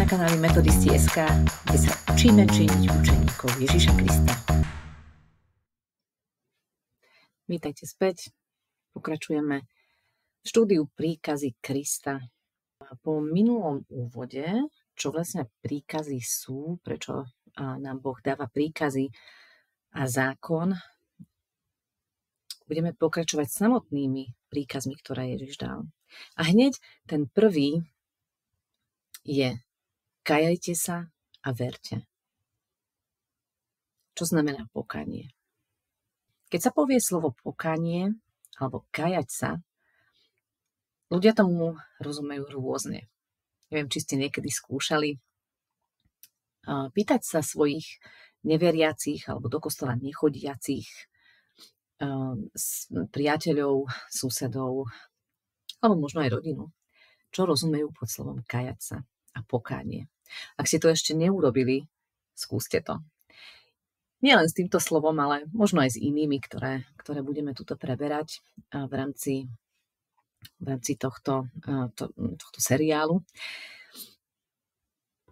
na kanáli Metodisti.sk, kde sa učíme činiť učeníkov Ježiša Krista. Vítajte späť. Pokračujeme v štúdiu príkazy Krista. Po minulom úvode, čo vlastne príkazy sú, prečo nám Boh dáva príkazy a zákon, budeme pokračovať samotnými príkazmi, ktoré Ježiš dal. A hneď ten prvý je: kajajte sa a verte. Čo znamená pokánie? Keď sa povie slovo pokánie alebo kajať sa, ľudia tomu rozumejú rôzne. Neviem, či ste niekedy skúšali pýtať sa svojich neveriacich alebo do kostola nechodiacich priateľov, susedov alebo možno aj rodinu, čo rozumejú pod slovom kajať sa a pokánie. Ak ste to ešte neurobili, skúste to. Nie len s týmto slovom, ale možno aj s inými, ktoré budeme tuto preberať v rámci tohto seriálu.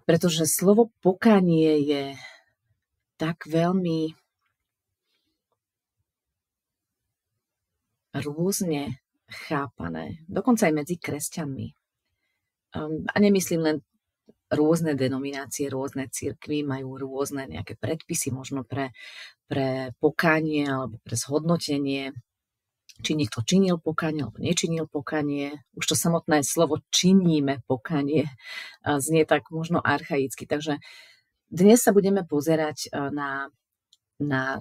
Pretože slovo pokánie je tak veľmi rôzne chápané, dokonca aj medzi kresťanmi. A nemyslím len rôzne denominácie, rôzne cirkvi majú rôzne nejaké predpisy, možno pre pokánie alebo pre zhodnotenie, či niekto činil pokánie alebo nečinil pokánie. Už to samotné slovo činíme pokánie znie tak možno archaicky. Takže dnes sa budeme pozerať na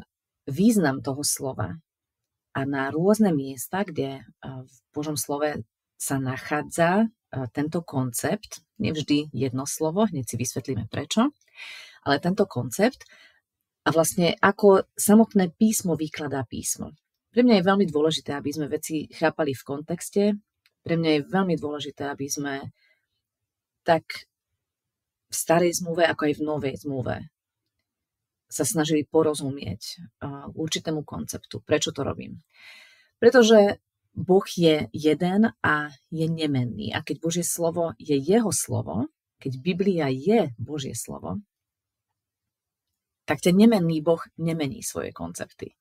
význam toho slova a na rôzne miesta, kde v Božom slove sa nachádza tento koncept, nevždy jedno slovo, hneď si vysvetlíme prečo, ale tento koncept a vlastne ako samotné písmo vykladá písmo. Pre mňa je veľmi dôležité, aby sme veci chápali v kontexte, pre mňa je veľmi dôležité, aby sme tak v starej zmluve, ako aj v novej zmluve sa snažili porozumieť určitému konceptu. Prečo to robím? Pretože Boh je jeden a je nemenný. A keď Božie slovo je jeho slovo, keď Biblia je Božie slovo, tak ten nemenný Boh nemení svoje koncepty.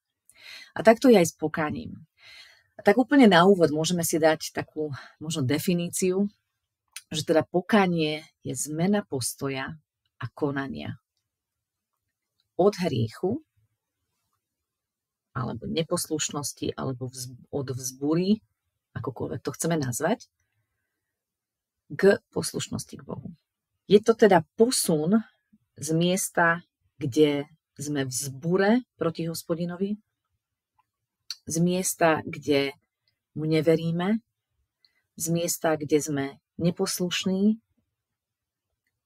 A takto je aj s pokáním. A tak úplne na úvod môžeme si dať takú možno definíciu, že teda pokánie je zmena postoja a konania. Od hriechu, alebo neposlušnosti, alebo od vzbúry, akokoľvek to chceme nazvať, k poslušnosti k Bohu. Je to teda posun z miesta, kde sme v vzbure proti Hospodinovi, z miesta, kde mu neveríme, z miesta, kde sme neposlušní,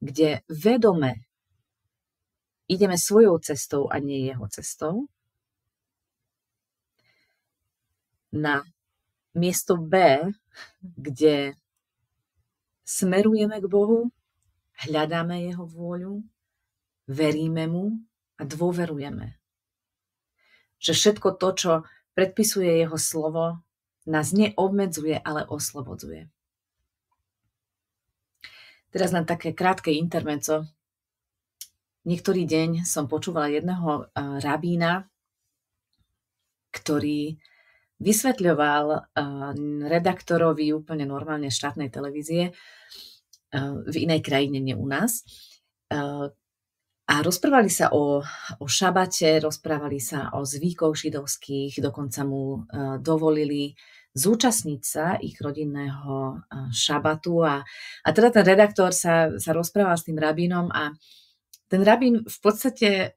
kde vedome ideme svojou cestou a nie jeho cestou, na miesto B, kde smerujeme k Bohu, hľadáme jeho vôľu, veríme mu a dôverujeme. Že všetko to, čo predpisuje jeho slovo, nás neobmedzuje, ale oslobodzuje. Teraz len také krátke intermezzo. Niektorý deň som počúvala jedného rabína, ktorý vysvetľoval redaktorovi úplne normálne štátnej televízie v inej krajine, nie u nás. A rozprávali sa o šabate, rozprávali sa o zvykoch židovských, dokonca mu dovolili zúčastniť sa ich rodinného šabatu. A teda ten redaktor sa rozprával s tým rabínom a ten rabín v podstate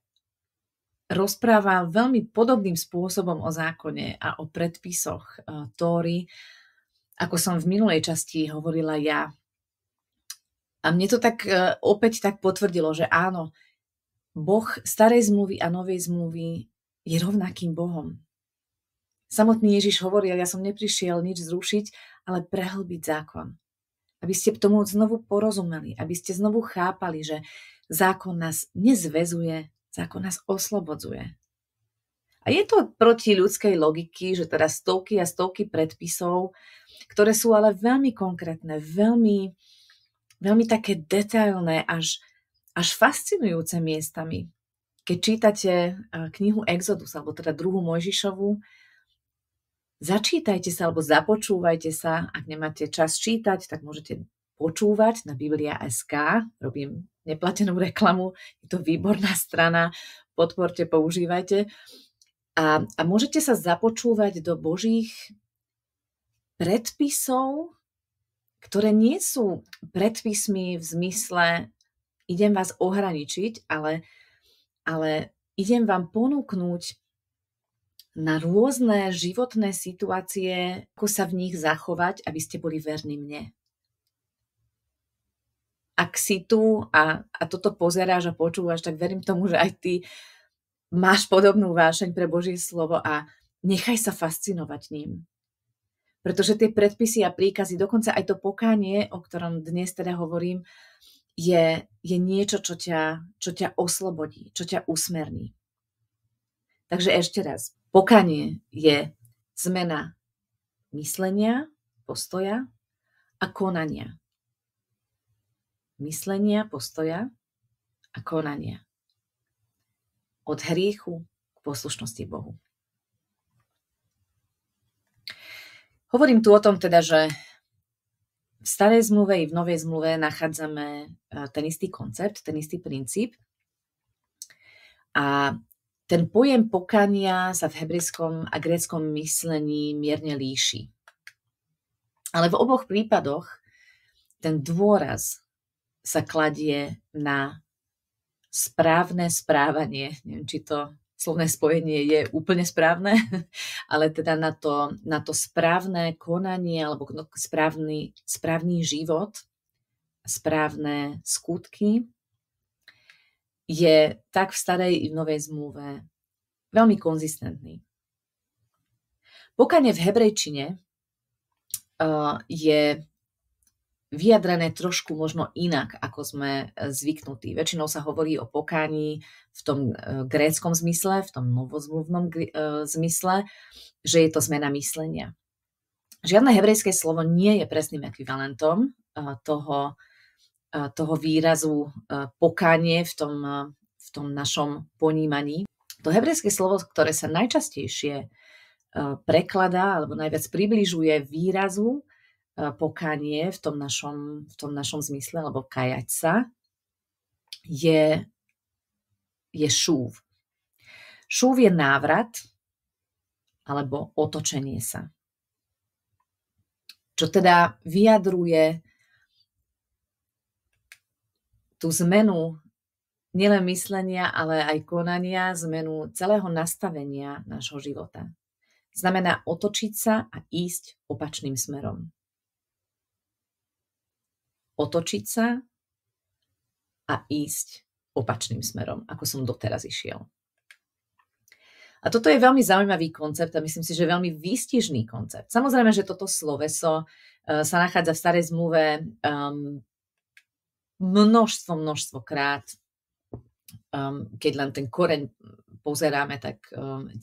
rozpráva veľmi podobným spôsobom o zákone a o predpisoch Tóry, ako som v minulej časti hovorila ja. A mne to tak opäť tak potvrdilo, že áno, Boh starej zmluvy a novej zmluvy je rovnakým Bohom. Samotný Ježiš hovoril: ja som neprišiel nič zrušiť, ale prehlbiť zákon. Aby ste tomu znovu porozumeli, aby ste znovu chápali, že zákon nás nezväzuje, zákon nás oslobodzuje. A je to proti ľudskej logiky, že teda stovky a stovky predpisov, ktoré sú ale veľmi konkrétne, veľmi veľmi také detailné, až fascinujúce miestami. Keď čítate knihu Exodus, alebo teda druhú Mojžišovu, začítajte sa alebo započúvajte sa. Ak nemáte čas čítať, tak môžete počúvať na Biblia.sk. Robím neplatenú reklamu, je to výborná strana, podporte, používajte. A môžete sa započúvať do Božích predpisov, ktoré nie sú predpismi v zmysle idem vás ohraničiť, ale idem vám ponúknuť na rôzne životné situácie, ako sa v nich zachovať, aby ste boli verní mne. Ak si tu a toto pozeráš a počúvaš, tak verím tomu, že aj ty máš podobnú vášeň pre Božie slovo a nechaj sa fascinovať ním. Pretože tie predpisy a príkazy, dokonca aj to pokánie, o ktorom dnes teda hovorím, je niečo, čo ťa oslobodí, čo ťa usmerní. Takže ešte raz, pokánie je zmena myslenia, postoja a konania. Myslenia, postoja a konania. Od hriechu k poslušnosti Bohu. Hovorím tu o tom teda, že v starej zmluve i v novej zmluve nachádzame ten istý koncept, ten istý princíp. A ten pojem pokánia sa v hebrejskom a gréckom myslení mierne líši. Ale v oboch prípadoch ten dôraz sa kladie na správne správanie. Neviem, či to slovné spojenie je úplne správne, ale teda na to správne konanie alebo správny život, správne skutky je tak v starej i v novej zmluve veľmi konzistentný. Pokánie v hebrejčine je vyjadrené trošku možno inak, ako sme zvyknutí. Väčšinou sa hovorí o pokání v tom gréckom zmysle, v tom novozmluvnom zmysle, že je to zmena myslenia. Žiadne hebrejské slovo nie je presným ekvivalentom toho výrazu pokánie v tom našom ponímaní. To hebrejské slovo, ktoré sa najčastejšie prekladá alebo najviac približuje výrazu pokánie v tom našom zmysle, alebo kajať sa, je šúv. Šúv je návrat alebo otočenie sa. Čo teda vyjadruje tú zmenu nielen myslenia, ale aj konania, zmenu celého nastavenia nášho života. Znamená otočiť sa a ísť opačným smerom. Otočiť sa a ísť opačným smerom, ako som doteraz išiel. A toto je veľmi zaujímavý koncept a myslím si, že veľmi výstižný koncept. Samozrejme, že toto sloveso sa nachádza v starej zmluve množstvo krát. Keď len ten koreň pozeráme, tak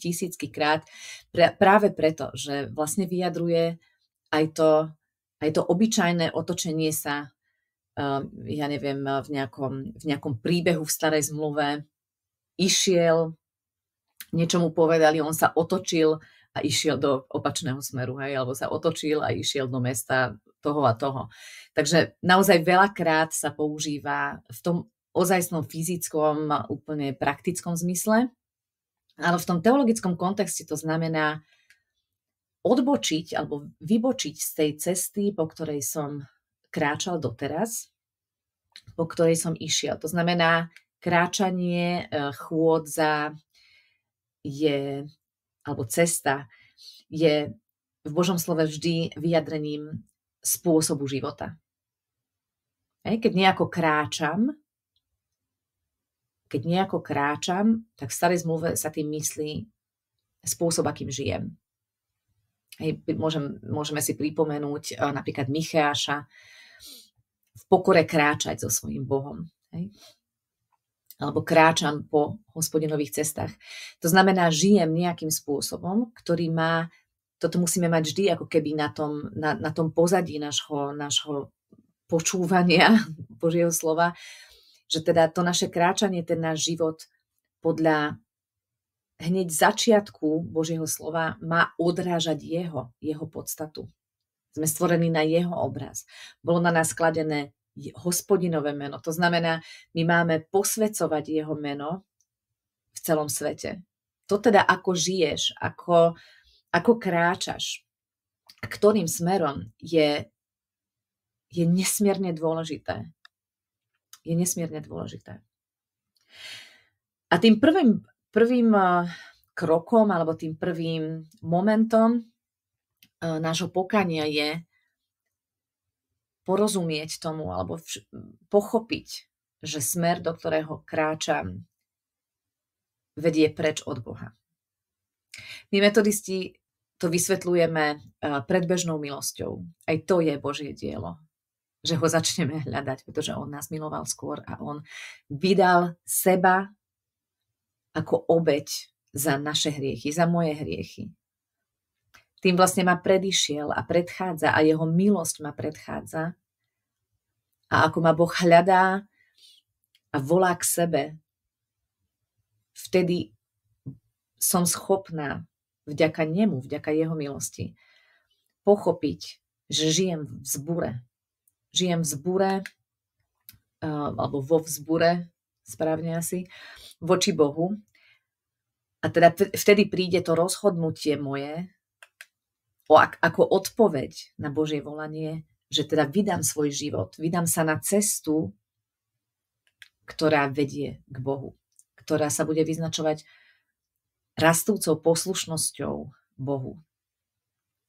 tisícky krát. Práve preto, že vlastne vyjadruje aj to obyčajné otočenie sa, ja neviem, v nejakom príbehu v starej zmluve išiel, niečo mu povedali, on sa otočil a išiel do opačného smeru, hej, alebo sa otočil a išiel do mesta toho a toho. Takže naozaj veľakrát sa používa v tom ozajstnom fyzickom, úplne praktickom zmysle, ale v tom teologickom kontexte to znamená odbočiť alebo vybočiť z tej cesty, po ktorej som kráčal doteraz, po ktorej som išiel. To znamená, kráčanie, chôdza alebo cesta je v Božom slove vždy vyjadrením spôsobu života. Keď nejako kráčam, tak v starej zmluve sa tým myslí spôsob, akým žijem. Môžeme si pripomenúť napríklad Micheáša, v pokore kráčať so svojím Bohom. Alebo kráčam po Hospodinových cestách. To znamená, žijem nejakým spôsobom, ktorý toto musíme mať vždy ako keby na tom pozadí nášho počúvania Božieho slova, že teda to naše kráčanie, ten náš život podľa hneď začiatku Božieho slova má odrážať jeho podstatu. Sme stvorení na jeho obraz. Bolo na nás skladené Hospodinové meno. To znamená, my máme posvedzovať jeho meno v celom svete. To teda, ako žiješ, ako kráčaš, ktorým smerom je nesmierne dôležité. Je nesmierne dôležité. A tým prvým krokom alebo tým prvým momentom nášho pokania je porozumieť tomu alebo pochopiť, že smer, do ktorého kráčam, vedie preč od Boha. My metodisti to vysvetľujeme predbežnou milosťou. Aj to je Božie dielo, že ho začneme hľadať, pretože on nás miloval skôr a on vydal seba ako obeť za naše hriechy, za moje hriechy. Tým vlastne ma predišiel a predchádza a jeho milosť ma predchádza. A ako ma Boh hľadá a volá k sebe, vtedy som schopná vďaka nemu, vďaka jeho milosti, pochopiť, že žijem v vzbure. Žijem v vzbure, alebo vo vzbure, správne asi, voči Bohu. A teda vtedy príde to rozhodnutie moje, ako odpoveď na Božie volanie, že teda vydám svoj život, vydám sa na cestu, ktorá vedie k Bohu, ktorá sa bude vyznačovať rastúcou poslušnosťou Bohu.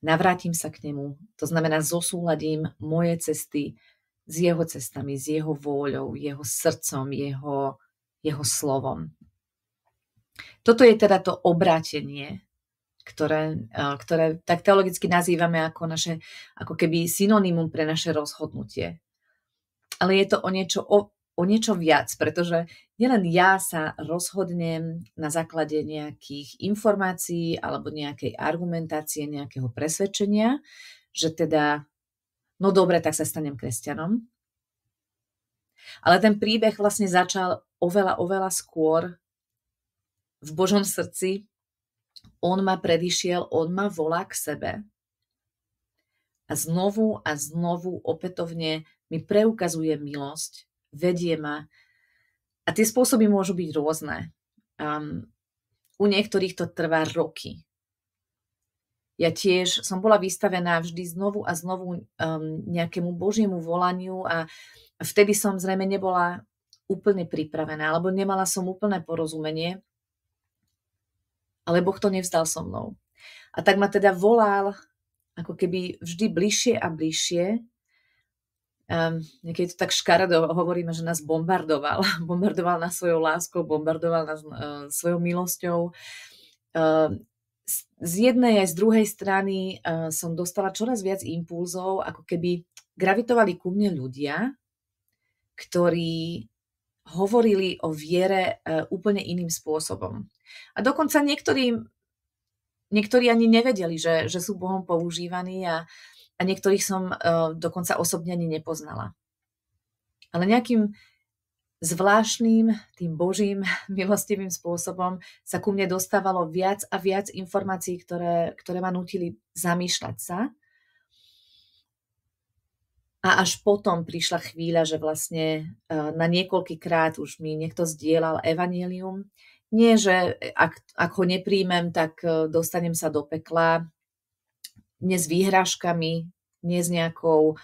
Navrátim sa k nemu, to znamená zosúladím moje cesty s jeho cestami, s jeho vôľou, jeho srdcom, jeho slovom. Toto je teda to obrátenie, ktoré tak teologicky nazývame ako keby synonymum pre naše rozhodnutie. Ale je to o niečo viac, pretože nielen ja sa rozhodnem na základe nejakých informácií alebo nejakej argumentácie, nejakého presvedčenia, že teda, no dobre, tak sa stanem kresťanom. Ale ten príbeh vlastne začal oveľa skôr v Božom srdci. On ma predišiel, on ma volá k sebe a znovu opätovne mi preukazuje milosť, vedie ma. A tie spôsoby môžu byť rôzne. U niektorých to trvá roky. Ja tiež som bola vystavená vždy znovu a znovu nejakému Božiemu volaniu a vtedy som zrejme nebola úplne pripravená, alebo nemala som úplné porozumenie, ale Boh to nevzdal so mnou. A tak ma teda volal ako keby vždy bližšie a bližšie. Niekedy to tak škaredo hovoríme, že nás bombardoval. Bombardoval nás svojou láskou, bombardoval nás svojou milosťou. Z jednej aj z druhej strany som dostala čoraz viac impulzov, ako keby gravitovali ku mne ľudia, ktorí hovorili o viere úplne iným spôsobom. A dokonca niektorí ani nevedeli, že sú Bohom používaní a niektorých som dokonca osobne ani nepoznala. Ale nejakým zvláštnym, tým Božím milostivým spôsobom sa ku mne dostávalo viac a viac informácií, ktoré ma nútili zamýšľať sa. A až potom prišla chvíľa, že vlastne na niekoľkýkrát už mi niekto zdieľal evanjelium. Nie, že ak ho nepríjmem, tak dostanem sa do pekla. Nie s výhrážkami, nie s nejakou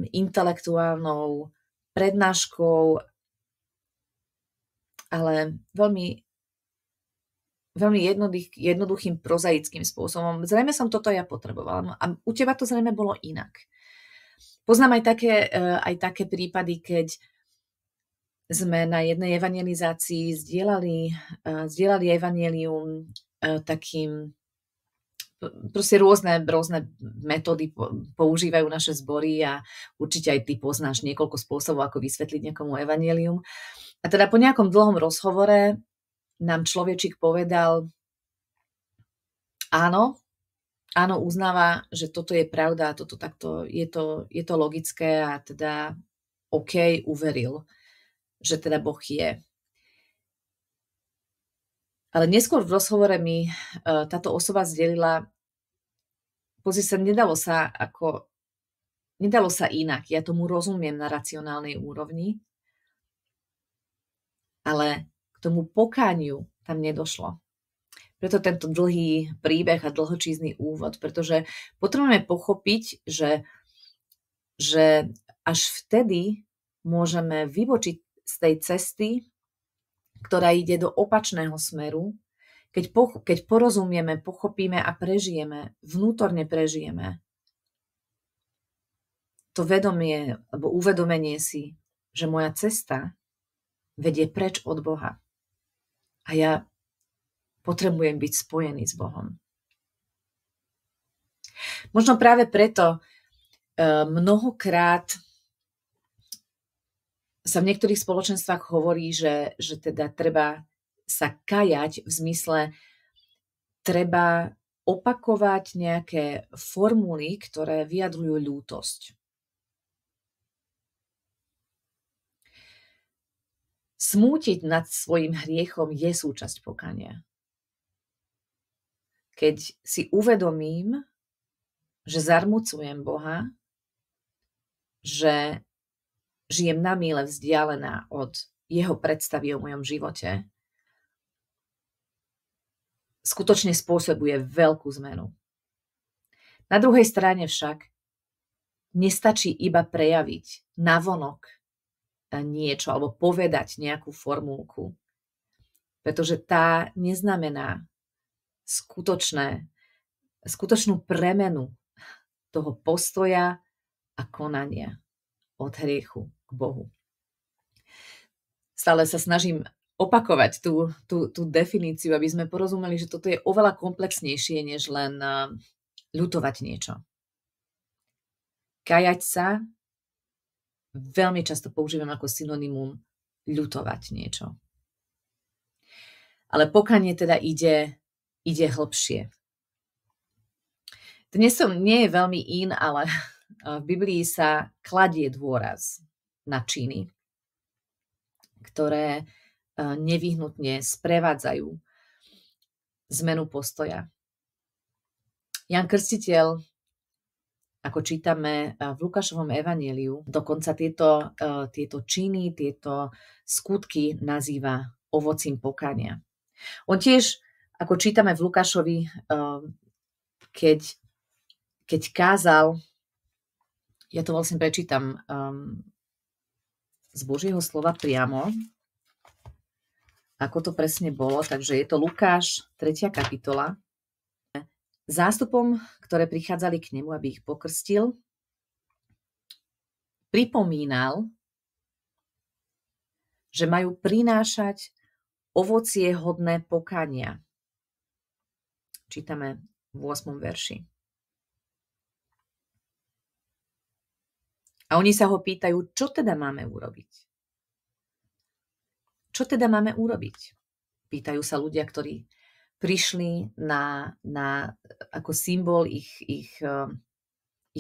intelektuálnou prednáškou, ale veľmi jednoduchým prozaickým spôsobom. Zrejme som toto ja potrebovala. A u teba to zrejme bolo inak. Poznám aj také prípady, keď sme na jednej evangelizácii zdieľali evanjelium takým, proste rôzne metódy používajú naše zbory a určite aj ty poznáš niekoľko spôsobov, ako vysvetliť niekomu evanjelium. A teda po nejakom dlhom rozhovore nám človečík povedal, áno, áno, uznáva, že toto je pravda, toto takto, je to logické a teda OK, uveril, že teda Boh je. Ale neskôr v rozhovore mi táto osoba zdelila, pozri sa, nedalo sa inak. Ja tomu rozumiem na racionálnej úrovni, ale k tomu pokániu tam nedošlo. Preto tento dlhý príbeh a dlhočízny úvod, pretože potrebujeme pochopiť, že až vtedy môžeme vybočiť z tej cesty, ktorá ide do opačného smeru, keď porozumieme, pochopíme a prežijeme, vnútorne prežijeme to vedomie alebo uvedomenie si, že moja cesta vedie preč od Boha. A ja potrebujem byť spojený s Bohom. Možno práve preto mnohokrát sa v niektorých spoločenstvách hovorí, že teda treba sa kajať v zmysle treba opakovať nejaké formuly, ktoré vyjadrujú ľútosť. Smútiť nad svojim hriechom je súčasť pokania. Keď si uvedomím, že zarmucujem Boha, že žijem na míle vzdialená od jeho predstavy o mojom živote, skutočne spôsobuje veľkú zmenu. Na druhej strane však nestačí iba prejaviť navonok niečo alebo povedať nejakú formulku, pretože tá neznamená skutočnú premenu toho postoja a konania od hriechu k Bohu. Stále sa snažím opakovať tú definíciu, aby sme porozumeli, že toto je oveľa komplexnejšie, než len ľutovať niečo. Kajať sa veľmi často používam ako synonymum ľutovať niečo. Ale pokanie teda ide hlbšie. Dnes nie je veľmi in, ale v Biblii sa kladie dôraz na činy, ktoré nevyhnutne sprevádzajú zmenu postoja. Ján Krstiteľ, ako čítame v Lukášovom evanjeliu, dokonca tieto činy, tieto skutky nazýva ovocím pokania. On tiež, ako čítame v Lukášovi, keď kázal, ja to vlastne prečítam z Božieho slova priamo, ako to presne bolo, takže je to Lukáš, 3. kapitola. Zástupom, ktoré prichádzali k nemu, aby ich pokrstil, pripomínal, že majú prinášať ovocie hodné pokania. Čítame v 8. verši. A oni sa ho pýtajú, čo teda máme urobiť? Čo teda máme urobiť? Pýtajú sa ľudia, ktorí prišli ako symbol ich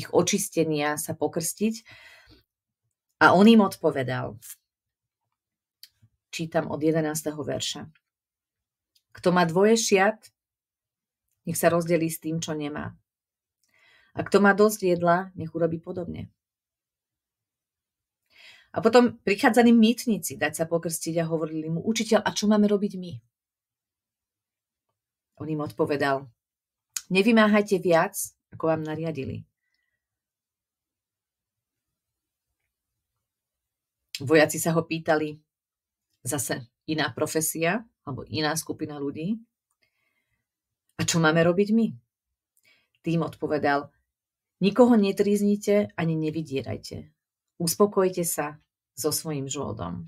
očistenia sa pokrstiť. A on im odpovedal. Čítam od 11. verša. Kto má dvoje šiat, nech sa rozdelí s tým, čo nemá. A kto má dosť jedla, nech urobí podobne. A potom prichádzali mýtnici dať sa pokrstiť a hovorili mu, učiteľ, a čo máme robiť my? On im odpovedal, nevymáhajte viac, ako vám nariadili. Vojaci sa ho pýtali, zase iná profesia, alebo iná skupina ľudí, a čo máme robiť my? Tým odpovedal, nikoho netríznite ani nevydierajte. Uspokojte sa so svojím žôdom.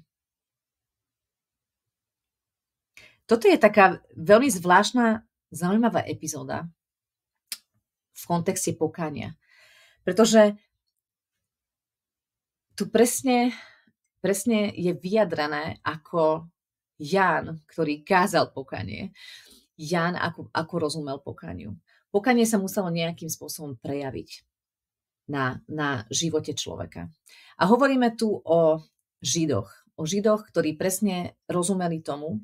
Toto je taká veľmi zvláštna, zaujímavá epizóda v kontexte pokania. Pretože tu presne je vyjadrené, ako Ján, ktorý kázal pokanie, Ján ako rozumel pokaniu. Pokanie sa muselo nejakým spôsobom prejaviť na živote človeka. A hovoríme tu o Židoch, ktorí presne rozumeli tomu,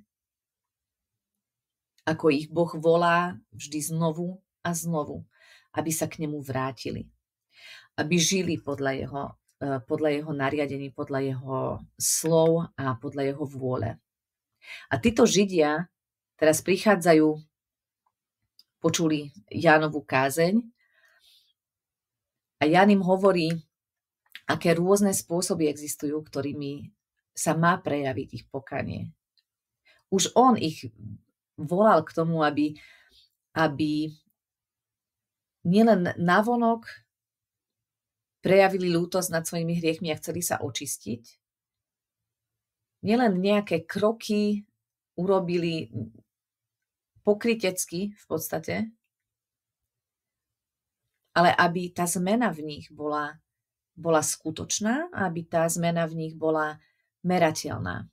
ako ich Boh volá vždy znovu a znovu, aby sa k nemu vrátili. Aby žili podľa jeho nariadení, podľa jeho slov a podľa jeho vôle. A títo Židia teraz prichádzajú, počuli Jánovu kázeň a Ján im hovorí, aké rôzne spôsoby existujú, ktorými sa má prejaviť ich pokanie. Už on ich volal k tomu, aby nielen navonok prejavili ľútosť nad svojimi hriechmi a chceli sa očistiť, nielen nejaké kroky urobili pokrytecky v podstate, ale aby tá zmena v nich bola skutočná a aby tá zmena v nich bola merateľná.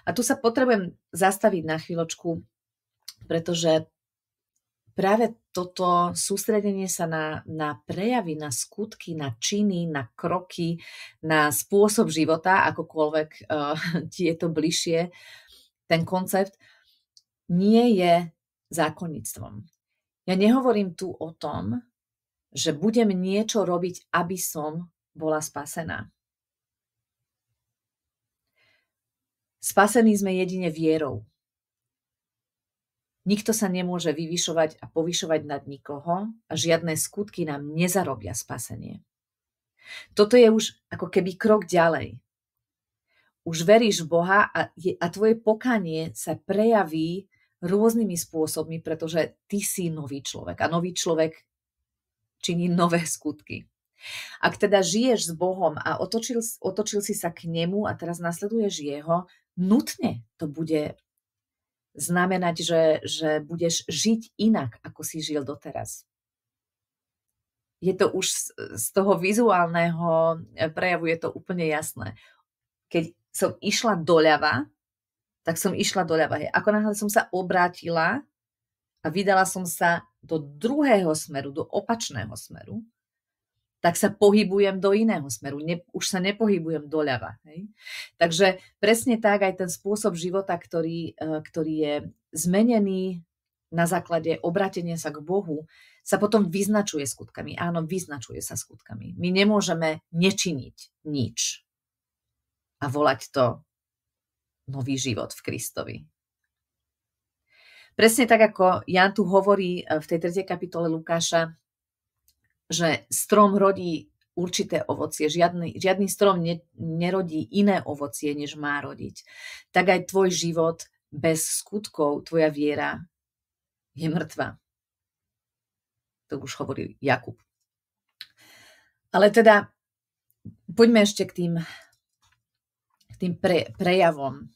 A tu sa potrebujem zastaviť na chvíľočku, pretože práve toto sústredenie sa na prejavy, na skutky, na činy, na kroky, na spôsob života, akokoľvek ti je to bližšie, ten koncept, nie je zákonníctvom. Ja nehovorím tu o tom, že budem niečo robiť, aby som bola spasená. Spasení sme jedine vierou. Nikto sa nemôže vyvyšovať a povyšovať nad nikoho a žiadne skutky nám nezarobia spasenie. Toto je už ako keby krok ďalej. Už veríš v Boha a tvoje pokánie sa prejaví rôznymi spôsobmi, pretože ty si nový človek a nový človek činí nové skutky. Ak teda žiješ s Bohom a otočil si sa k nemu a teraz nasleduješ jeho, nutne to bude znamenať, že budeš žiť inak, ako si žil doteraz. Je to už z toho vizuálneho prejavu je to úplne jasné. Keď som išla doľava, tak som išla doľava. Ako náhle som sa obrátila a vydala som sa do druhého smeru, do opačného smeru, tak sa pohybujem do iného smeru. Už sa nepohybujem doľava. Hej? Takže presne tak aj ten spôsob života, ktorý je zmenený na základe obrátenia sa k Bohu, sa potom vyznačuje skutkami. Áno, vyznačuje sa skutkami. My nemôžeme nečiniť nič a volať to nový život v Kristovi. Presne tak, ako Ján tu hovorí v tej 3. kapitole Lukáša, že strom rodí určité ovocie. Žiadny strom nerodí iné ovocie, než má rodiť. Tak aj tvoj život bez skutkov, tvoja viera je mŕtva. To už hovorí Jakub. Ale teda poďme ešte k tým prejavom.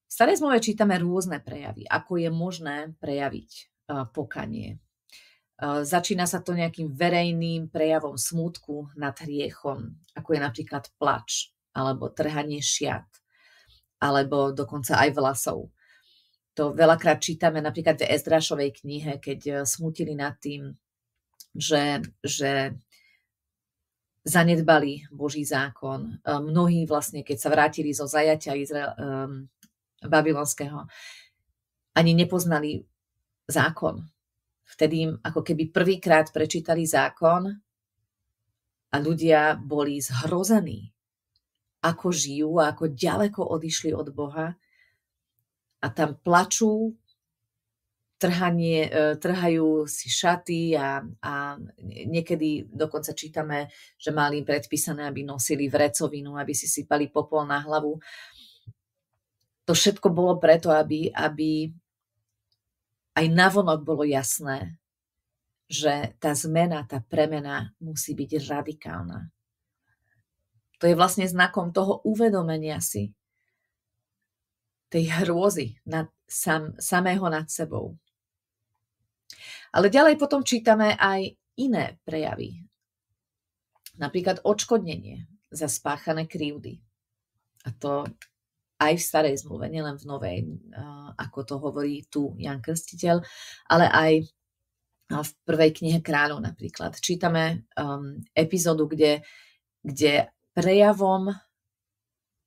V Starej zmluve čítame rôzne prejavy, ako je možné prejaviť pokanie. Začína sa to nejakým verejným prejavom smútku nad hriechom, ako je napríklad plač, alebo trhanie šiat, alebo dokonca aj vlasov. To veľakrát čítame napríklad v Ezdrášovej knihe, keď smútili nad tým, že zanedbali Boží zákon. Mnohí vlastne, keď sa vrátili zo zajatia babylonského, ani nepoznali zákon. Vtedy im ako keby prvýkrát prečítali zákon a ľudia boli zhrození, ako žijú a ako ďaleko odišli od Boha. A tam plačú, trhajú si šaty a niekedy dokonca čítame, že mali im predpísané, aby nosili vrecovinu, aby si sypali popol na hlavu. To všetko bolo preto, aby aj navonok bolo jasné, že tá zmena, tá premena musí byť radikálna. To je vlastne znakom toho uvedomenia si, tej hrôzy samého nad sebou. Ale ďalej potom čítame aj iné prejavy. Napríklad odškodnenie za spáchané krivdy. A to aj v Starej zmluve, nielen v Novej, ako to hovorí tu Ján Krstiteľ, ale aj v prvej knihe Kráľov napríklad. Čítame epizódu, kde prejavom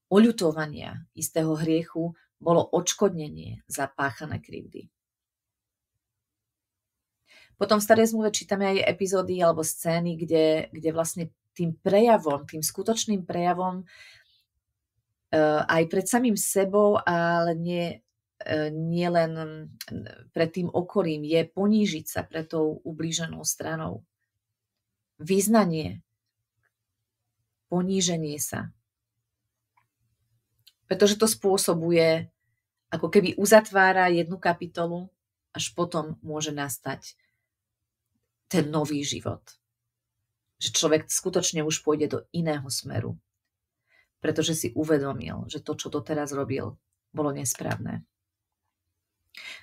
oľutovania istého hriechu bolo odškodnenie za páchané krivdy. Potom v Starej zmluve čítame aj epizódy alebo scény, kde vlastne tým prejavom, tým skutočným prejavom aj pred samým sebou, ale nie len pred tým okolím, je ponížiť sa pred tou ublíženou stranou. Vyznanie, poníženie sa. Pretože to spôsobuje, ako keby uzatvára jednu kapitolu, až potom môže nastať ten nový život. Že človek skutočne už pôjde do iného smeru. Pretože si uvedomil, že to, čo doteraz robil, bolo nesprávne.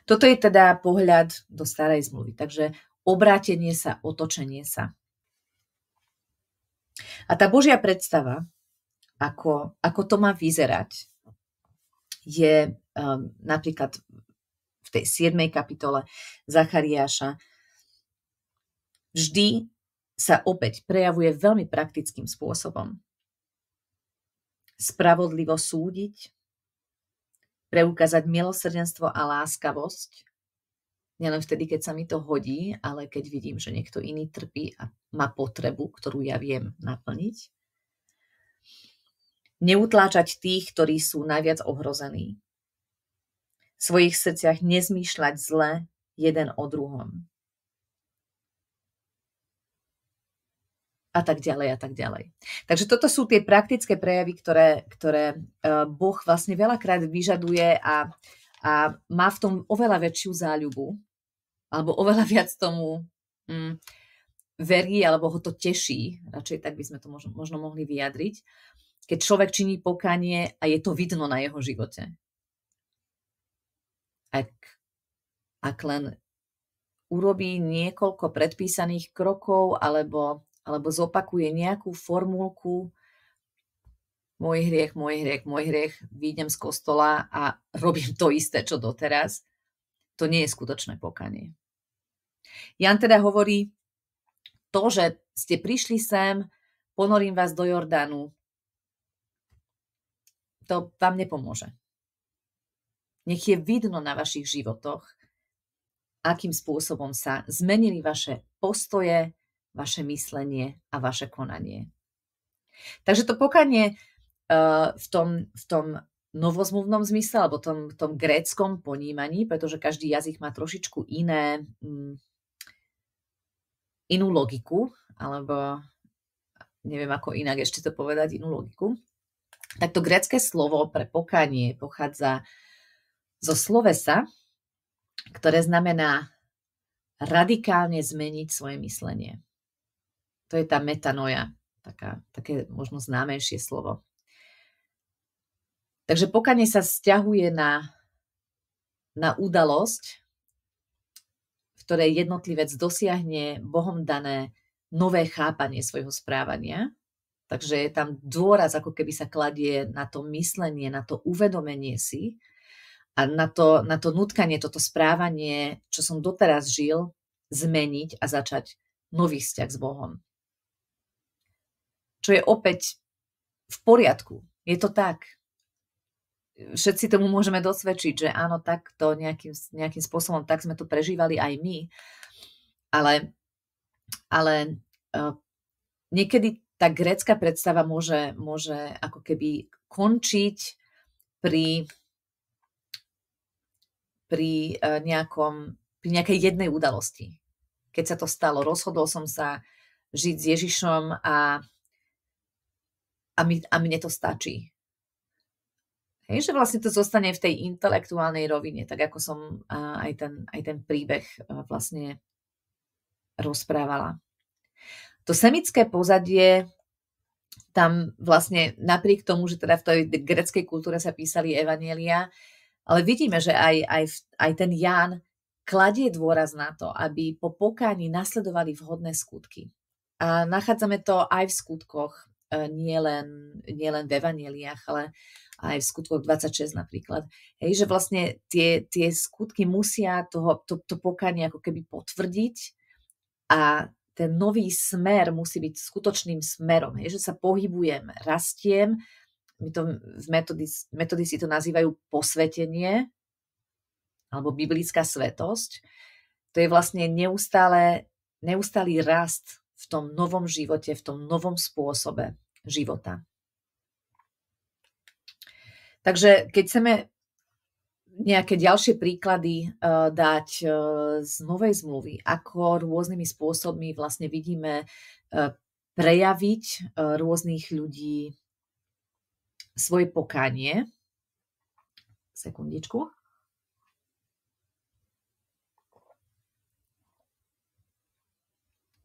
Toto je teda pohľad do Starej zmluvy. Takže obrátenie sa, otočenie sa. A tá Božia predstava, ako to má vyzerať, je napríklad v tej 7. kapitole Zachariáša, vždy sa opäť prejavuje veľmi praktickým spôsobom. Spravodlivo súdiť, preukázať milosrdenstvo a láskavosť, nielen vtedy, keď sa mi to hodí, ale keď vidím, že niekto iný trpí a má potrebu, ktorú ja viem naplniť. Neutláčať tých, ktorí sú najviac ohrození. V svojich srdciach nezmýšľať zle jeden o druhom. A tak ďalej, a tak ďalej. Takže toto sú tie praktické prejavy, ktoré Boh vlastne veľakrát vyžaduje a má v tom oveľa väčšiu záľubu, alebo oveľa viac tomu verí, alebo ho to teší, radšej tak by sme to možno mohli vyjadriť, keď človek činí pokánie a je to vidno na jeho živote. Ak len urobí niekoľko predpísaných krokov, alebo zopakuje nejakú formulku môj hriech, vyjdem z kostola a robím to isté, čo doteraz, to nie je skutočné pokánie. Jan teda hovorí, to, že ste prišli sem, ponorím vás do Jordánu, to vám nepomôže. Nech je vidno na vašich životoch, akým spôsobom sa zmenili vaše postoje, vaše myslenie a vaše konanie. Takže to pokánie v tom novozmluvnom zmysle, alebo v tom gréckom ponímaní, pretože každý jazyk má trošičku inú logiku, alebo neviem ako inak ešte to povedať, inú logiku. Tak to grécke slovo pre pokánie pochádza zo slovesa, ktoré znamená radikálne zmeniť svoje myslenie. To je tá metanoja, také možno známejšie slovo. Takže pokánie sa vzťahuje na udalosť, v ktorej jednotlivec dosiahne Bohom dané nové chápanie svojho správania. Takže je tam dôraz, ako keby sa kladie na to myslenie, na to uvedomenie si a na to nutkanie, toto správanie, čo som doteraz žil, zmeniť a začať nový vzťah s Bohom. Čo je opäť v poriadku. Je to tak. Všetci tomu môžeme dosvedčiť, že áno, tak to nejakým spôsobom, tak sme to prežívali aj my. Ale niekedy tá grécka predstava môže ako keby končiť pri nejakej jednej udalosti. Keď sa to stalo, rozhodol som sa žiť s Ježišom a mne to stačí. Hej, že vlastne to zostane v tej intelektuálnej rovine, tak ako som aj ten príbeh vlastne rozprávala. To semické pozadie, tam vlastne napriek tomu, že teda v tej gréckej kultúre sa písali evanjelia, ale vidíme, že aj ten Ján kladie dôraz na to, aby po pokáni nasledovali vhodné skutky. A nachádzame to aj v skutkoch, nielen v evanjeliách, ale aj v skutkoch 26 napríklad. Hej, že vlastne tie skutky musia to pokánie ako keby potvrdiť a ten nový smer musí byť skutočným smerom, že sa pohybujem, rastiem. V metódy si to nazývajú posvetenie alebo biblická svetosť. To je vlastne neustály rast v tom novom živote, v tom novom spôsobe života. Takže keď chceme nejaké ďalšie príklady dať z Novej zmluvy, ako rôznymi spôsobmi vlastne vidíme prejaviť rôznych ľudí svoje pokánie. Sekundičku.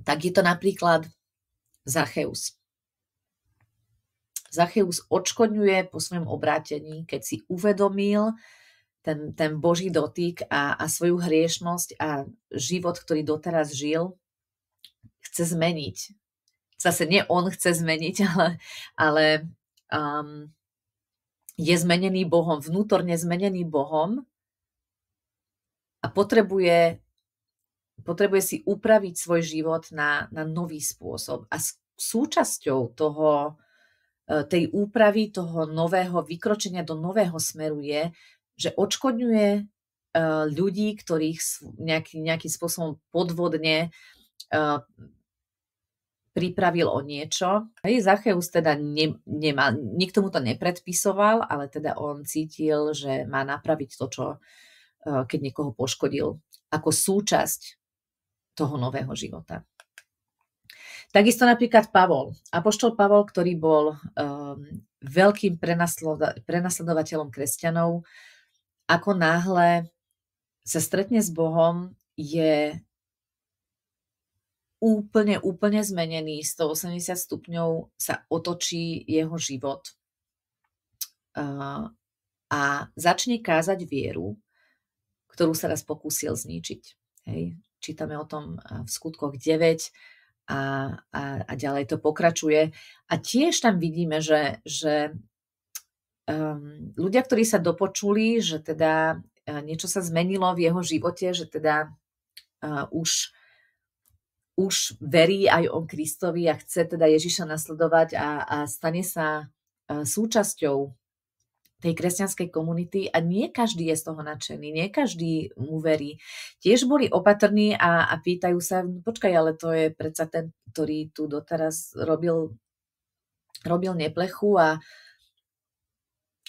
Tak je to napríklad Zacheus. Zacheus odškodňuje po svojom obrátení, keď si uvedomil ten Boží dotyk a svoju hriešnosť a život, ktorý doteraz žil, chce zmeniť. Zase nie on chce zmeniť, ale je zmenený Bohom, vnútorne zmenený Bohom a potrebuje si upraviť svoj život na nový spôsob. A súčasťou tej úpravy, toho nového vykročenia do nového smeru je, že odškodňuje ľudí, ktorých nejakým spôsobom podvodne pripravil o niečo. Zacheus teda nikto mu to nepredpisoval, ale teda on cítil, že má napraviť to, čo keď niekoho poškodil, ako súčasť toho nového života. Takisto napríklad Pavol. Apoštol Pavol, ktorý bol veľkým prenasledovateľom kresťanov, ako náhle sa stretne s Bohom, je úplne zmenený, 180 stupňov sa otočí jeho život a začne kázať vieru, ktorú sa raz pokúsil zničiť. Hej. Čítame o tom v Skutkoch 9 a ďalej to pokračuje. A tiež tam vidíme, že ľudia, ktorí sa dopočuli, že teda niečo sa zmenilo v jeho živote, že teda už verí aj on Kristovi a chce teda Ježiša nasledovať a stane sa súčasťou tej kresťanskej komunity a nie každý je z toho nadšený, nie každý mu verí. Tiež boli opatrní a pýtajú sa, počkaj, ale to je predsa ten, ktorý tu doteraz robil neplechu a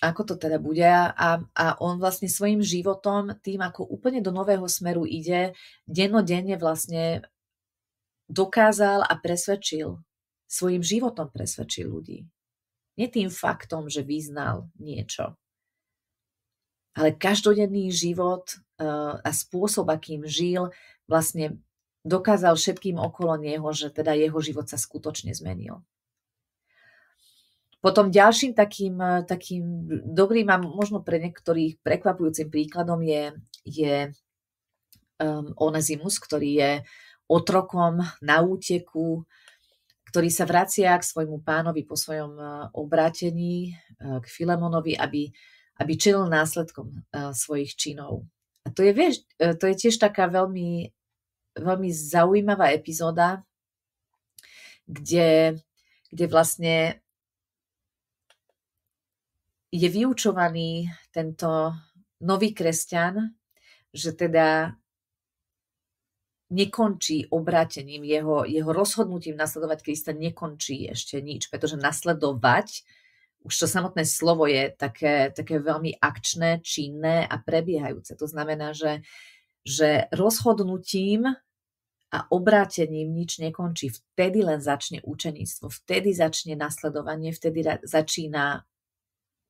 ako to teda bude a on vlastne svojim životom, tým ako úplne do nového smeru ide, dennodenne vlastne dokázal a presvedčil, svojim životom presvedčil ľudí. Nie tým faktom, že vyznal niečo, ale každodenný život a spôsob, akým žil, vlastne dokázal všetkým okolo neho, že teda jeho život sa skutočne zmenil. Potom ďalším takým dobrým a možno pre niektorých prekvapujúcim príkladom je Onezimus, ktorý je otrokom na úteku, ktorý sa vracia k svojmu pánovi po svojom obrátení, k Filemonovi, aby čelil následkom svojich činov. A to je tiež taká veľmi, veľmi zaujímavá epizóda, kde vlastne je vyučovaný tento nový kresťan, že teda nekončí obrátením, jeho rozhodnutím nasledovať Krista nekončí ešte nič, pretože nasledovať, už to samotné slovo je také veľmi akčné, činné a prebiehajúce. To znamená, že rozhodnutím a obrátením nič nekončí. Vtedy len začne učeníctvo, vtedy začne nasledovanie, vtedy začína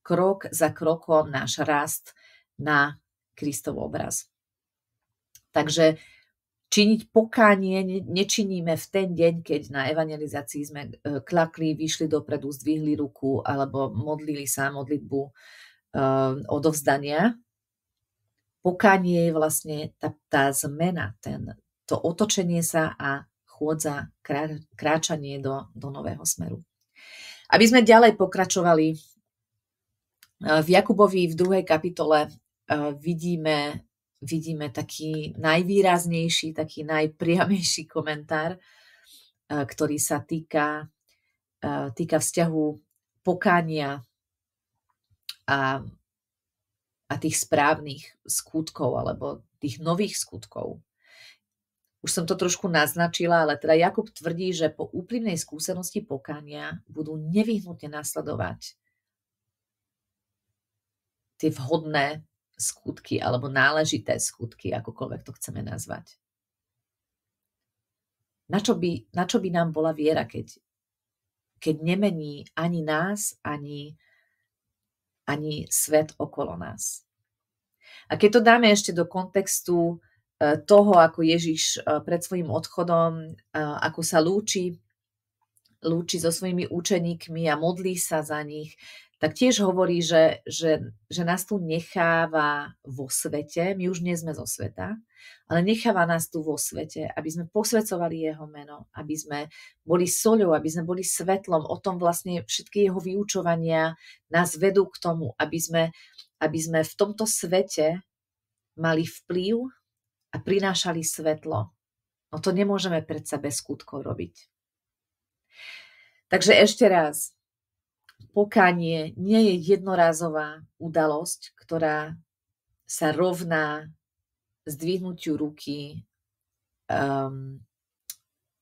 krok za krokom náš rast na Kristov obraz. Takže činiť pokánie nečiníme v ten deň, keď na evangelizácii sme klakli, vyšli dopredu, zdvihli ruku alebo modlili sa modlitbu odovzdania. Pokánie je vlastne tá zmena, to otočenie sa a chôdza, kráčanie do nového smeru. Aby sme ďalej pokračovali, v Jakubovi v 2. kapitole vidíme vidíme taký najvýraznejší, taký najpriamejší komentár, ktorý sa týka vzťahu pokánia a tých správnych skutkov alebo tých nových skutkov. Už som to trošku naznačila, ale teda Jakub tvrdí, že po úprimnej skúsenosti pokánia budú nevyhnutne nasledovať tie vhodné skutky alebo náležité skutky, akokoľvek to chceme nazvať. Na čo by nám bola viera, keď nemení ani nás, ani svet okolo nás? A keď to dáme ešte do kontextu toho, ako Ježiš pred svojím odchodom, ako sa lúči so svojimi učeníkmi a modlí sa za nich, tak tiež hovorí, že nás tu necháva vo svete, my už nie sme zo sveta, ale necháva nás tu vo svete, aby sme posvedzovali jeho meno, aby sme boli soľou, aby sme boli svetlom. O tom vlastne všetky jeho vyučovania nás vedú k tomu, aby sme v tomto svete mali vplyv a prinášali svetlo. No to nemôžeme predsa bez skutkov robiť. Takže ešte raz, pokánie nie je jednorázová udalosť, ktorá sa rovná zdvihnutiu ruky,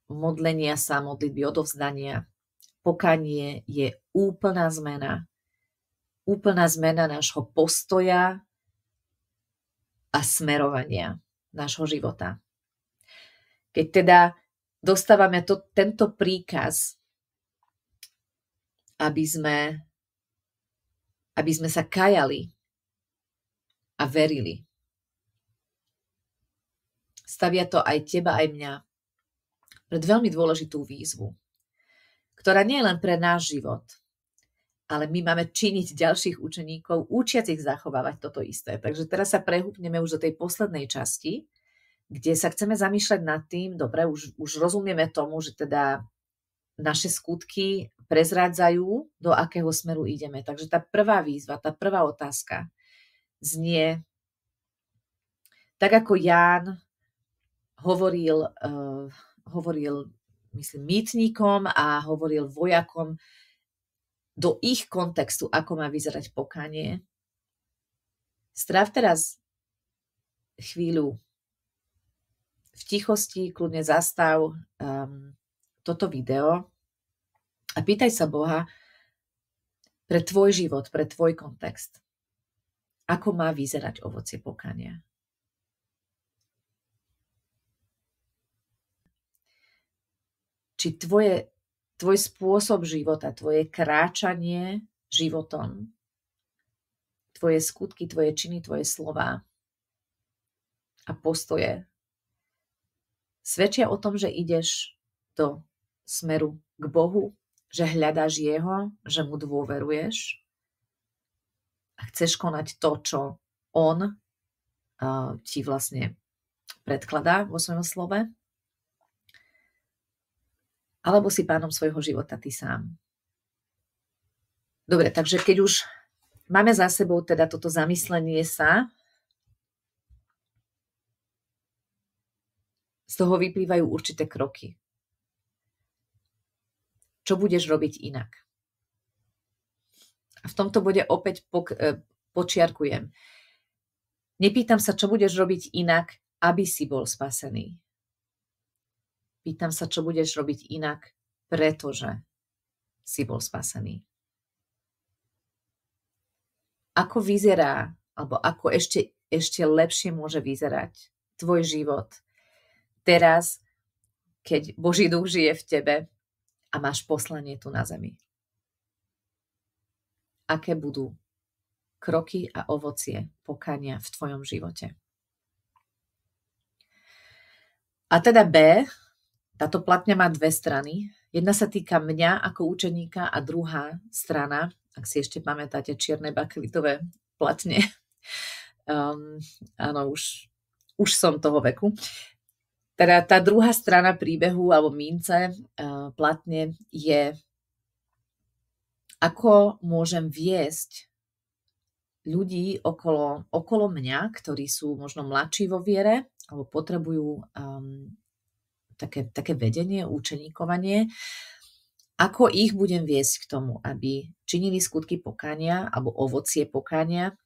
modlenia sa, modlitby, odovzdania. Pokánie je úplná zmena nášho postoja a smerovania nášho života. Keď teda dostávame tento príkaz, aby sme sa kajali a verili. Stavia to aj teba, aj mňa pred veľmi dôležitú výzvu, ktorá nie je len pre náš život, ale my máme činiť ďalších učeníkov, učiacich zachovávať toto isté. Takže teraz sa prehúpneme už do tej poslednej časti, kde sa chceme zamýšľať nad tým, dobre, už rozumieme tomu, že teda naše skutky prezrádzajú, do akého smeru ideme. Takže tá prvá výzva, tá prvá otázka znie, tak ako Ján hovoril myslím, mýtnikom a hovoril vojakom do ich kontextu, ako má vyzerať pokánie. Stráv teraz chvíľu v tichosti, kľudne zastav toto video a pýtaj sa Boha pre tvoj život, pre tvoj kontext. Ako má vyzerať ovocie pokánia? Či tvoj spôsob života, tvoje kráčanie životom, tvoje skutky, tvoje činy, tvoje slová a postoje svedčia o tom, že ideš do smeru k Bohu, že hľadáš jeho, že mu dôveruješ a chceš konať to, čo on ti vlastne predkladá vo svojom slove, alebo si pánom svojho života ty sám. Dobre, takže keď už máme za sebou teda toto zamyslenie sa, z toho vyplývajú určité kroky. Čo budeš robiť inak? A v tomto bode opäť počiarkujem. Nepýtam sa, čo budeš robiť inak, aby si bol spasený. Pýtam sa, čo budeš robiť inak, pretože si bol spasený. Ako vyzerá, alebo ako ešte lepšie môže vyzerať tvoj život teraz, keď Boží duch žije v tebe a máš poslanie tu na zemi? Aké budú kroky a ovocie pokánia v tvojom živote? A teda B, táto platňa má dve strany. Jedna sa týka mňa ako učeníka a druhá strana, ak si ešte pamätáte čierne bakelitové platne, áno, už som toho veku. Teda tá druhá strana príbehu alebo mince, platne je, ako môžem viesť ľudí okolo mňa, ktorí sú možno mladší vo viere alebo potrebujú také vedenie, učeníkovanie, ako ich budem viesť k tomu, aby činili skutky pokánia alebo ovocie pokánia,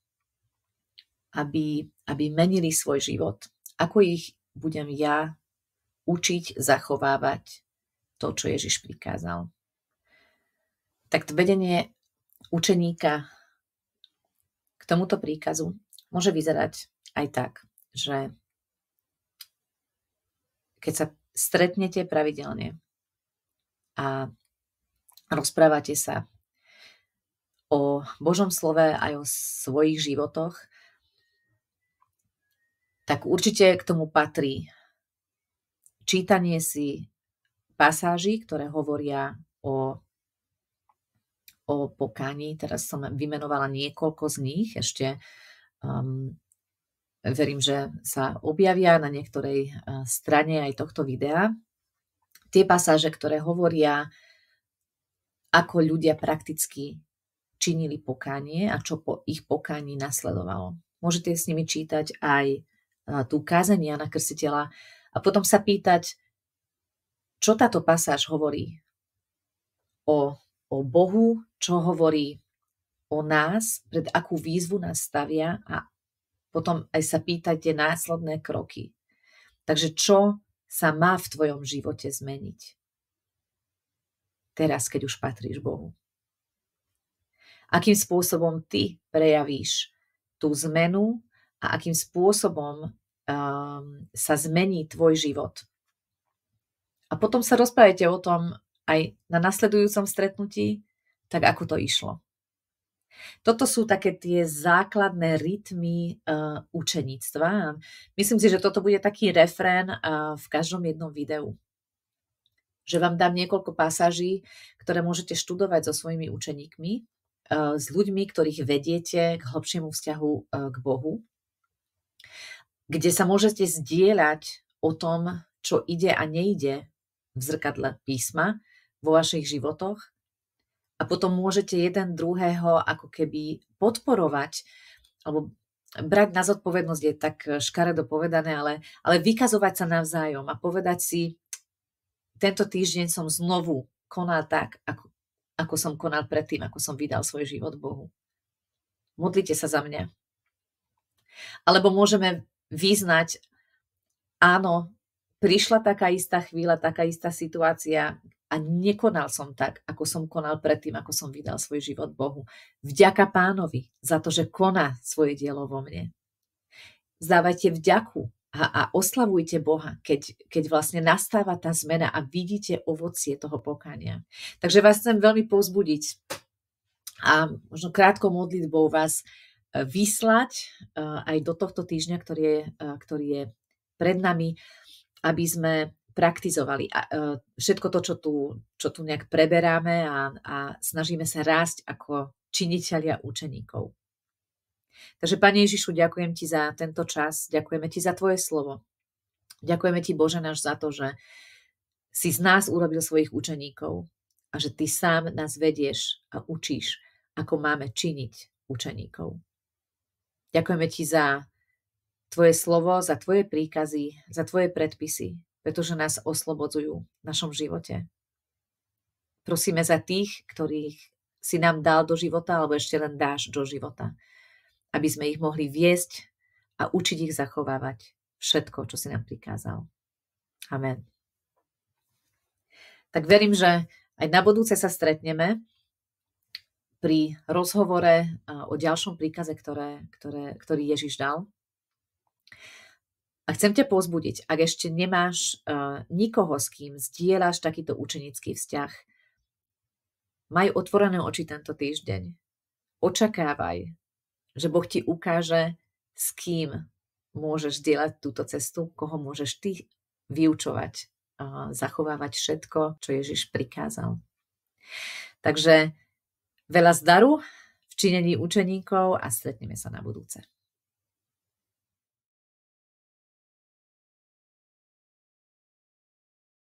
aby menili svoj život. Ako ich budem ja učiť zachovávať to, čo Ježiš prikázal. Tak vedenie učeníka k tomuto príkazu môže vyzerať aj tak, že keď sa stretnete pravidelne a rozprávate sa o Božom slove aj o svojich životoch, tak určite k tomu patrí čítanie si pasáží, ktoré hovoria o pokáni. Teraz som vymenovala niekoľko z nich. Ešte verím, že sa objavia na niektorej strane aj tohto videa. Tie pasáže, ktoré hovoria, ako ľudia prakticky činili pokánie a čo po ich pokání nasledovalo. Môžete s nimi čítať aj tú kázeň Jana Krstiteľa a potom sa pýtať, čo táto pasáž hovorí o Bohu, čo hovorí o nás, pred akú výzvu nás stavia a potom aj sa pýtať tie následné kroky. Takže čo sa má v tvojom živote zmeniť? Teraz, keď už patríš Bohu. Akým spôsobom ty prejavíš tú zmenu a akým spôsobom sa zmení tvoj život. A potom sa rozprávajte o tom aj na nasledujúcom stretnutí, tak ako to išlo. Toto sú také tie základné rytmy učeníctva. Myslím si, že toto bude taký refrén v každom jednom videu. Že vám dám niekoľko pasáží, ktoré môžete študovať so svojimi učeníkmi, s ľuďmi, ktorých vediete k hlbšiemu vzťahu k Bohu, kde sa môžete zdieľať o tom, čo ide a nejde v zrkadle písma vo vašich životoch. A potom môžete jeden druhého ako keby podporovať, alebo brať na zodpovednosť je tak škaredo povedané, ale vykazovať sa navzájom a povedať si, tento týždeň som znovu konal tak, ako som konal predtým, ako som vydal svoj život Bohu. Modlite sa za mňa. Alebo môžeme vyznať, áno, prišla taká istá chvíľa, taká istá situácia a nekonal som tak, ako som konal predtým, ako som vydal svoj život Bohu. Vďaka Pánovi za to, že koná svoje dielo vo mne. Vzdávajte vďaku a oslavujte Boha, keď vlastne nastáva tá zmena a vidíte ovocie toho pokánia. Takže vás chcem veľmi povzbudiť a možno krátkou modlitbou vás vyslať aj do tohto týždňa, ktorý je pred nami, aby sme praktizovali všetko to, čo tu nejak preberáme a snažíme sa rásť ako činitelia učeníkov. Takže, Pane Ježišu, ďakujem Ti za tento čas, ďakujeme Ti za Tvoje slovo. Ďakujeme Ti, Bože náš, za to, že si z nás urobil svojich učeníkov a že Ty sám nás vedieš a učíš, ako máme činiť učeníkov. Ďakujeme Ti za Tvoje slovo, za Tvoje príkazy, za Tvoje predpisy, pretože nás oslobodzujú v našom živote. Prosíme za tých, ktorých si nám dal do života, alebo ešte len dáš do života, aby sme ich mohli viesť a učiť ich zachovávať všetko, čo si nám prikázal. Amen. Tak verím, že aj na budúce sa stretneme pri rozhovore o ďalšom príkaze, ktorý Ježiš dal. A chcem ťa povzbudiť, ak ešte nemáš nikoho, s kým zdieľaš takýto učenický vzťah, maj otvorené oči tento týždeň. Očakávaj, že Boh ti ukáže, s kým môžeš zdieľať túto cestu, koho môžeš ty vyučovať, zachovávať všetko, čo Ježiš prikázal. Takže veľa zdaru v činení učeníkov a stretneme sa na budúce.